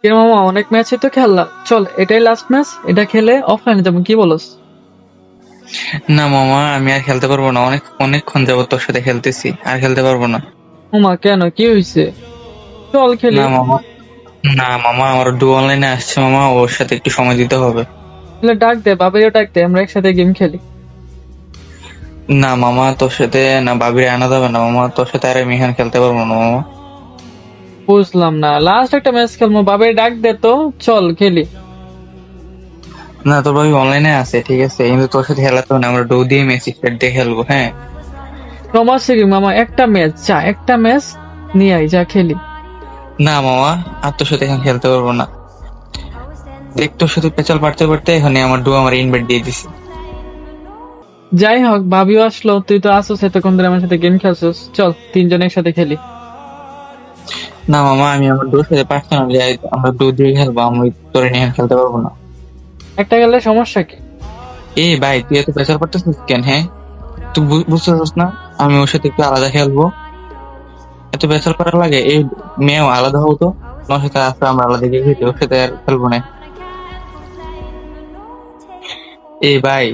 এ মামা অনেক ম্যাচই তো খেললাম, চল এটাই লাস্ট ম্যাচ, এটা খেলে অফলাইনে যাবো, কি বলস? না মামা, আমি আর খেলতে পারবো না। অনেকক্ষণ যাবত তোর সাথে খেলতেছি, আর খেলতে পারবো না। মামা কেন, কি হয়েছে? চল খেলি। না মামা, না মামা, আমার ডু অনলাইনে আসছে মামা, ওর সাথে একটু সময় দিতে হবে। তাহলে ডাক দে, বাবাইও ডাক দে, আমরা একসাথে গেম খেলি। না মামা, তোর সাথে না, বাবিরে আনা যাবে না মামা, তোর সাথে আর আমি এখানে খেলতে পারবো না মামা। বুঝলাম না, লাস্ট একটা ম্যাচ খেলবো, বাবাই ডাক দে তো, চল খেলি। না, তোর ভাবি অনলাইনে আছে ঠিক আছে, কিন্তু তোর সাথে খেলাতে হবে না, আমরা ডু দিয়ে মেসি সেট দিয়ে খেলবো, হ্যাঁ। সমস্যা কি মামা, একটা ম্যাচ যা, একটা ম্যাচ নিয়ে আই, যা খেলি। না মামা, আর তোর সাথে এখানে খেলতে পারবো না। দেখ, তোর সাথে পেঁচাল পারতে পারতে এখানে আমার ডু আমার ইনভাইট দিয়ে দিছি। যাই হোক, ভাবিও আসলো, তুই তো আসছিস এতক্ষণ ধরে আমার সাথে গেম খেলছিস, চল তিনজন একসাথে খেলি। না মামা, আমি আমার ডুর সাথে পার্সোনালি আমরা ডু দিয়ে খেলবো, আমি তোরে নিয়ে খেলতে পারবো না। একটা গেলে সমস্যা কি? এই ভাই, তুই এত প্রেসার করতেছিস কেন, হ্যাঁ? তুই বুঝতেছিস না? আমি ওর সাথে একটু আলাদা খেলবো। এত প্রেসার করা লাগে? এই মেয়েও আলাদা হতো, তোমার সাথে আসলে আমরা আলাদা গিয়ে খেলি, ওর সাথে আর খেলবো না। এই ভাই,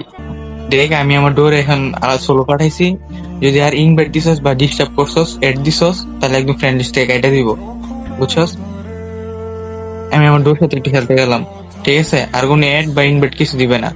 দেখ, আমি আমার ডোরে এখন আলাদা সোলো পাঠাইছি। যদি আর ইনভাইট দিছস বা ডিস্টার্ব করছস, এড দিছস, তাহলে একদম ফ্রেন্ড লিস্ট থেকে কেটে দিব, বুঝছস? আমি আমার ডোর সাথে একটু খেলতে গেলাম, ঠিক আছে? আর কোনো এড বা ইনভাইট কিছু দিবে না।